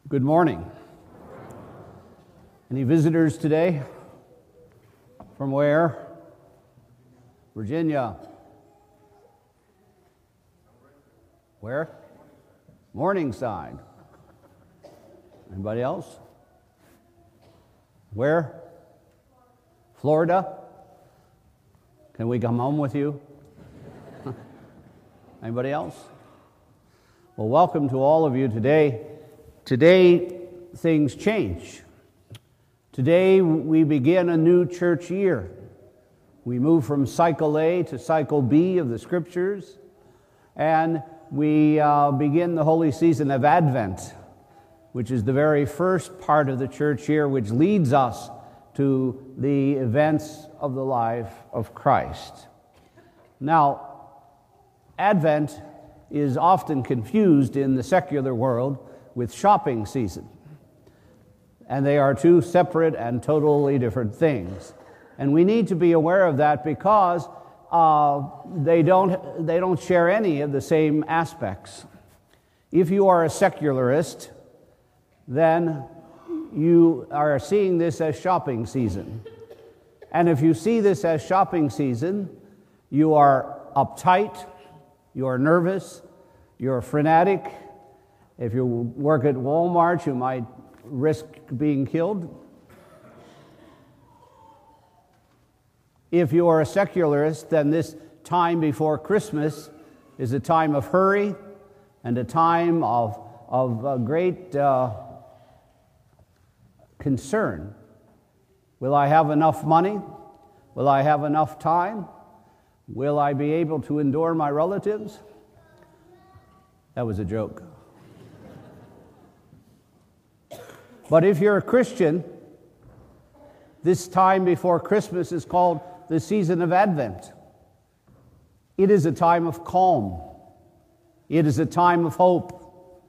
Good morning. Any visitors today? From where? Virginia. Where? Morningside. Anybody else? Where? Florida? Can we come home with you? Anybody else? Well, welcome to all of you today. Today, things change. Today, we begin a new church year. We move from cycle A to cycle B of the Scriptures, and we begin the holy season of Advent, which is the very first part of the church year, which leads us to the events of the life of Christ. Now, Advent is often confused in the secular world with shopping season. And they are two separate and totally different things. And we need to be aware of that because they don't share any of the same aspects. If you are a secularist, then you are seeing this as shopping season. And if you see this as shopping season, you are uptight, you are nervous, you're frenetic. If you work at Walmart, you might risk being killed. If you are a secularist, then this time before Christmas is a time of hurry and a time of great concern. Will I have enough money? Will I have enough time? Will I be able to endure my relatives? That was a joke. But if you're a Christian, this time before Christmas is called the season of Advent. It is a time of calm. It is a time of hope.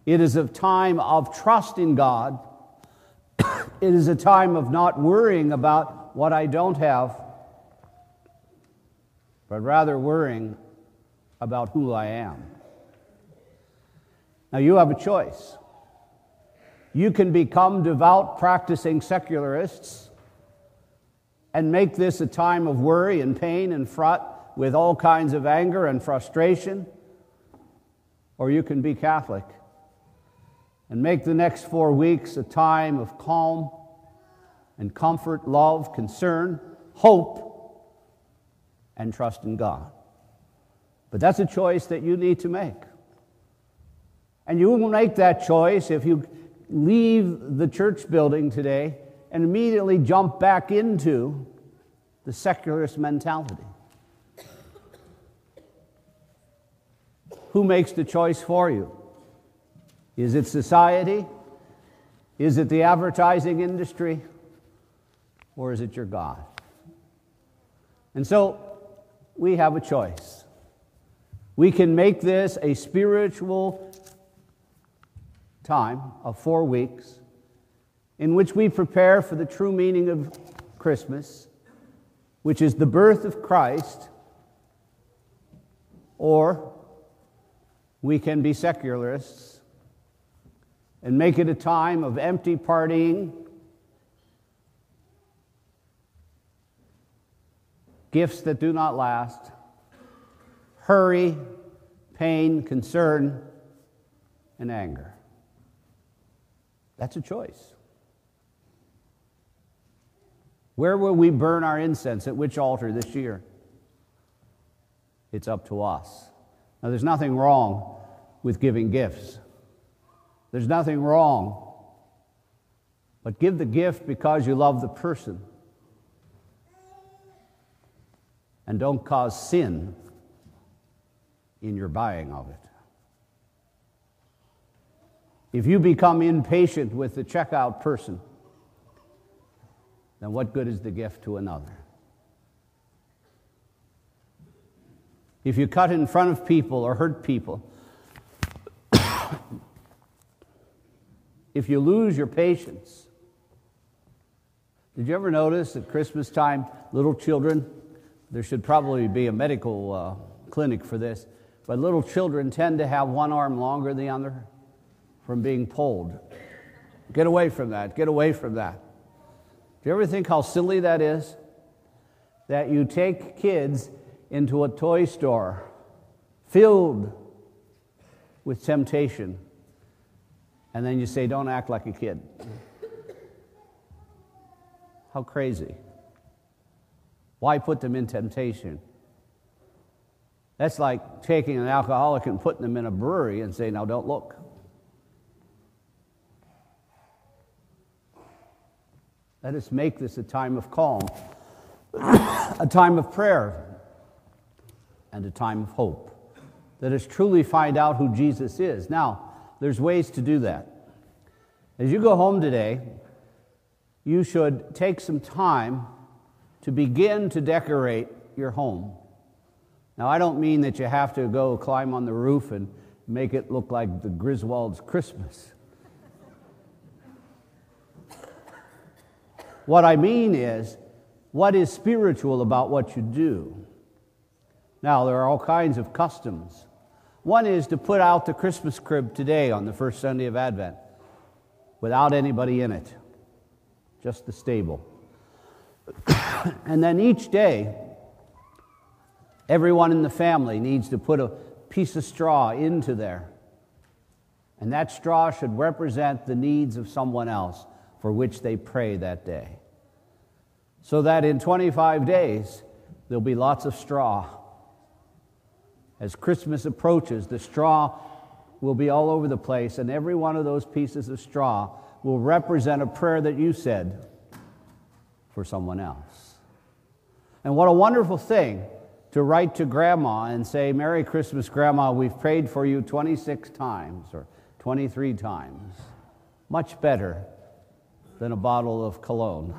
It is a time of trust in God. It is a time of not worrying about what I don't have, but rather worrying about who I am. Now you have a choice. You can become devout, practicing secularists and make this a time of worry and pain and fraught with all kinds of anger and frustration. Or you can be Catholic and make the next 4 weeks a time of calm and comfort, love, concern, hope, and trust in God. But that's a choice that you need to make. And you will make that choice if you leave the church building today and immediately jump back into the secularist mentality. Who makes the choice for you? Is it society? Is it the advertising industry? Or is it your God? And so we have a choice. We can make this a spiritual time of 4 weeks in which we prepare for the true meaning of Christmas, which is the birth of Christ, or we can be secularists and make it a time of empty partying, gifts that do not last, hurry, pain, concern, and anger. That's a choice. Where will we burn our incense? At which altar this year? It's up to us. Now, there's nothing wrong with giving gifts. There's nothing wrong. But give the gift because you love the person. And don't cause sin in your buying of it. If you become impatient with the checkout person, then what good is the gift to another? If you cut in front of people or hurt people, if you lose your patience, did you ever notice at Christmas time, little children, there should probably be a medical clinic for this, but little children tend to have one arm longer than the other. from being pulled. Get away from that. Get away from that. Do you ever think how silly that is? That you take kids into a toy store filled with temptation, and then you say, don't act like a kid. How crazy. Why put them in temptation? That's like taking an alcoholic and putting them in a brewery and saying, now don't look. Let us make this a time of calm, a time of prayer, and a time of hope. Let us truly find out who Jesus is. Now, there's ways to do that. As you go home today, you should take some time to begin to decorate your home. Now, I don't mean that you have to go climb on the roof and make it look like the Griswolds' Christmas. What I mean is, what is spiritual about what you do? Now, there are all kinds of customs. One is to put out the Christmas crib today on the first Sunday of Advent without anybody in it, just the stable. And then each day, everyone in the family needs to put a piece of straw into there. And that straw should represent the needs of someone else for which they pray that day. So that in 25 days, there'll be lots of straw. As Christmas approaches, the straw will be all over the place, and every one of those pieces of straw will represent a prayer that you said for someone else. And what a wonderful thing to write to Grandma and say, Merry Christmas, Grandma, we've prayed for you 26 times or 23 times. Much better than a bottle of cologne.